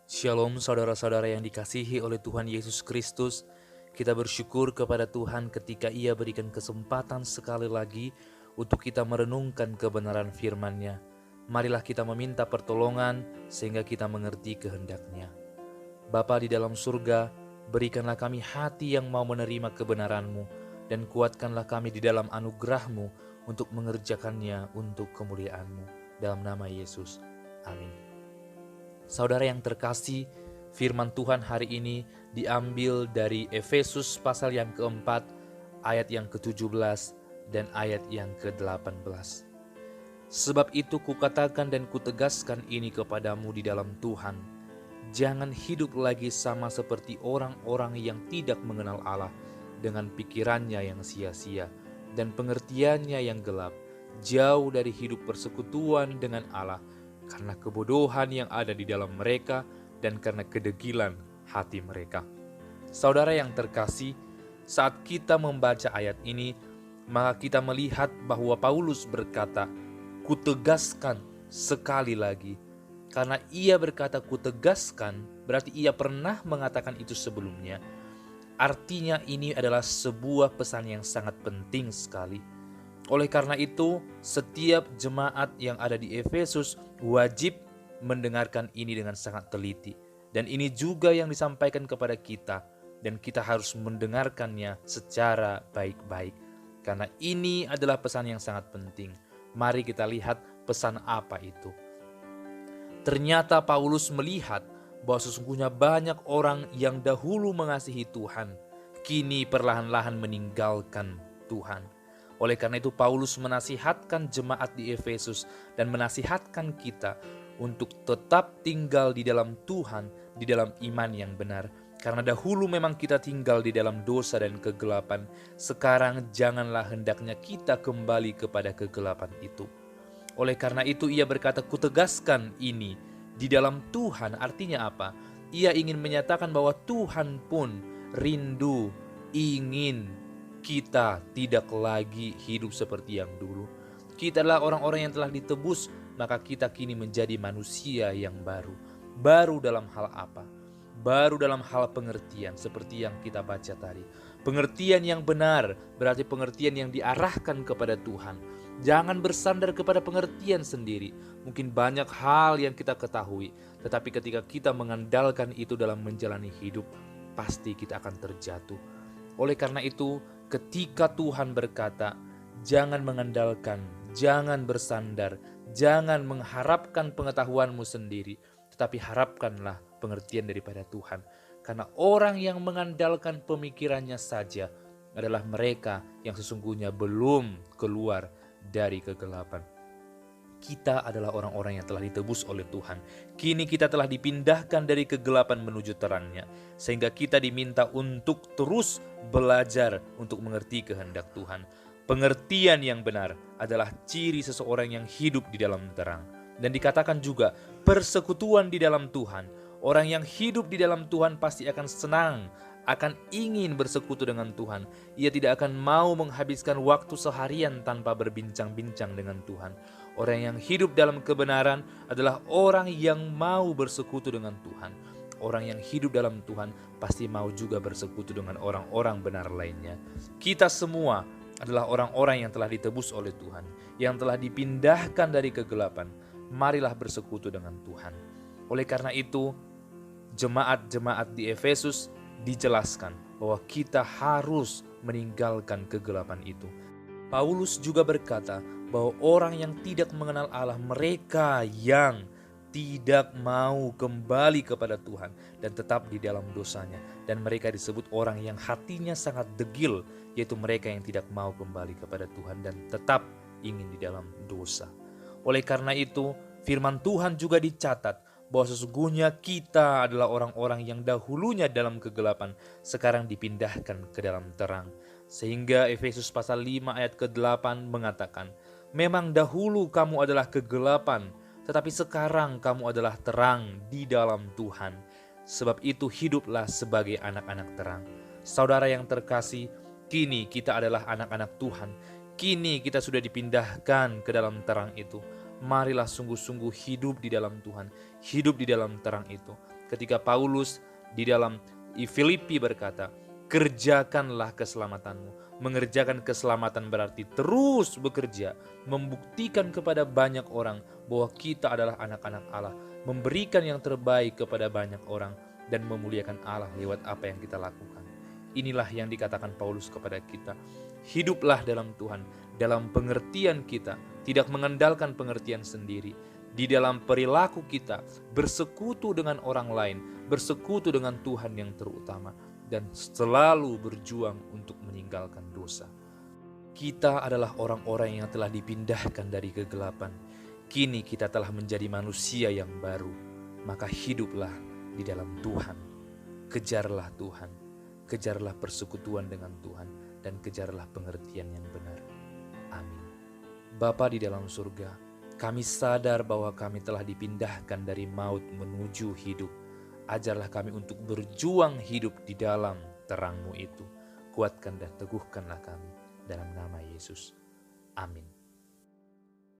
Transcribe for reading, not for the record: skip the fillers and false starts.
Shalom saudara-saudara yang dikasihi oleh Tuhan Yesus Kristus. Kita bersyukur kepada Tuhan ketika Ia berikan kesempatan sekali lagi untuk kita merenungkan kebenaran firman-Nya. Marilah kita meminta pertolongan sehingga kita mengerti kehendak-Nya. Bapa di dalam surga, berikanlah kami hati yang mau menerima kebenaran-Mu dan kuatkanlah kami di dalam anugerah-Mu untuk mengerjakannya untuk kemuliaan-Mu. Dalam nama Yesus. Amin. Saudara yang terkasih, firman Tuhan hari ini diambil dari Efesus pasal yang keempat, ayat yang ke-17 dan ayat yang ke-18. Sebab itu kukatakan dan kutegaskan ini kepadamu di dalam Tuhan. Jangan hidup lagi sama seperti orang-orang yang tidak mengenal Allah dengan pikirannya yang sia-sia dan pengertiannya yang gelap, jauh dari hidup persekutuan dengan Allah, karena kebodohan yang ada di dalam mereka dan karena kedegilan hati mereka. Saudara yang terkasih, saat kita membaca ayat ini, maka kita melihat bahwa Paulus berkata, "Kutegaskan sekali lagi." Karena ia berkata kutegaskan, berarti ia pernah mengatakan itu sebelumnya. Artinya ini adalah sebuah pesan yang sangat penting sekali. Oleh karena itu, setiap jemaat yang ada di Efesus wajib mendengarkan ini dengan sangat teliti. Dan ini juga yang disampaikan kepada kita, dan kita harus mendengarkannya secara baik-baik. Karena ini adalah pesan yang sangat penting. Mari kita lihat pesan apa itu. Ternyata Paulus melihat bahwa sesungguhnya banyak orang yang dahulu mengasihi Tuhan, kini perlahan-lahan meninggalkan Tuhan. Oleh karena itu Paulus menasihatkan jemaat di Efesus dan menasihatkan kita untuk tetap tinggal di dalam Tuhan, di dalam iman yang benar. Karena dahulu memang kita tinggal di dalam dosa dan kegelapan, sekarang janganlah hendaknya kita kembali kepada kegelapan itu. Oleh karena itu ia berkata, "Kutegaskan ini di dalam Tuhan." Artinya apa? Ia ingin menyatakan bahwa Tuhan pun rindu, ingin kita tidak lagi hidup seperti yang dulu. Kita adalah orang-orang yang telah ditebus, maka kita kini menjadi manusia yang baru. Baru dalam hal apa? Baru dalam hal pengertian seperti yang kita baca tadi. Pengertian yang benar berarti pengertian yang diarahkan kepada Tuhan. Jangan bersandar kepada pengertian sendiri. Mungkin banyak hal yang kita ketahui, tetapi ketika kita mengandalkan itu dalam menjalani hidup, pasti kita akan terjatuh. Oleh karena itu, ketika Tuhan berkata, jangan mengandalkan, jangan bersandar, jangan mengharapkan pengetahuanmu sendiri, tetapi harapkanlah pengertian daripada Tuhan. Karena orang yang mengandalkan pemikirannya saja adalah mereka yang sesungguhnya belum keluar dari kegelapan. Kita adalah orang-orang yang telah ditebus oleh Tuhan. Kini kita telah dipindahkan dari kegelapan menuju terang-Nya, sehingga kita diminta untuk terus belajar untuk mengerti kehendak Tuhan. Pengertian yang benar adalah ciri seseorang yang hidup di dalam terang. Dan dikatakan juga persekutuan di dalam Tuhan. Orang yang hidup di dalam Tuhan pasti akan senang, akan ingin bersekutu dengan Tuhan. Ia tidak akan mau menghabiskan waktu seharian tanpa berbincang-bincang dengan Tuhan. Orang yang hidup dalam kebenaran adalah orang yang mau bersekutu dengan Tuhan. Orang yang hidup dalam Tuhan pasti mau juga bersekutu dengan orang-orang benar lainnya. Kita semua adalah orang-orang yang telah ditebus oleh Tuhan, yang telah dipindahkan dari kegelapan. Marilah bersekutu dengan Tuhan. Oleh karena itu, jemaat-jemaat di Efesus dijelaskan bahwa kita harus meninggalkan kegelapan itu. Paulus juga berkata bahwa orang yang tidak mengenal Allah, mereka yang tidak mau kembali kepada Tuhan dan tetap di dalam dosanya. Dan mereka disebut orang yang hatinya sangat degil, yaitu mereka yang tidak mau kembali kepada Tuhan dan tetap ingin di dalam dosa. Oleh karena itu, firman Tuhan juga dicatat bahwa sesungguhnya kita adalah orang-orang yang dahulunya dalam kegelapan, sekarang dipindahkan ke dalam terang. Sehingga Efesus pasal 5 ayat ke-8 mengatakan, memang dahulu kamu adalah kegelapan, tetapi sekarang kamu adalah terang di dalam Tuhan. Sebab itu hiduplah sebagai anak-anak terang. Saudara yang terkasih, kini kita adalah anak-anak Tuhan. Kini kita sudah dipindahkan ke dalam terang itu. Marilah sungguh-sungguh hidup di dalam Tuhan, hidup di dalam terang itu. ketika Paulus di dalam Filipi berkata, kerjakanlah keselamatanmu. Mengerjakan keselamatan berarti terus bekerja, membuktikan kepada banyak orang bahwa kita adalah anak-anak Allah, memberikan yang terbaik kepada banyak orang, dan memuliakan Allah lewat apa yang kita lakukan. Inilah yang dikatakan Paulus kepada kita. Hiduplah dalam Tuhan, dalam pengertian kita, tidak mengandalkan pengertian sendiri. Di dalam perilaku kita, bersekutu dengan orang lain, bersekutu dengan Tuhan yang terutama, dan selalu berjuang untuk meninggalkan dosa. Kita adalah orang-orang yang telah dipindahkan dari kegelapan. Kini kita telah menjadi manusia yang baru. Maka hiduplah di dalam Tuhan. Kejarlah Tuhan. Kejarlah persekutuan dengan Tuhan. Dan kejarlah pengertian yang benar. Amin. Bapa di dalam surga, kami sadar bahwa kami telah dipindahkan dari maut menuju hidup. Ajarlah kami untuk berjuang hidup di dalam terang-Mu itu. Kuatkan dan teguhkanlah kami dalam nama Yesus. Amin.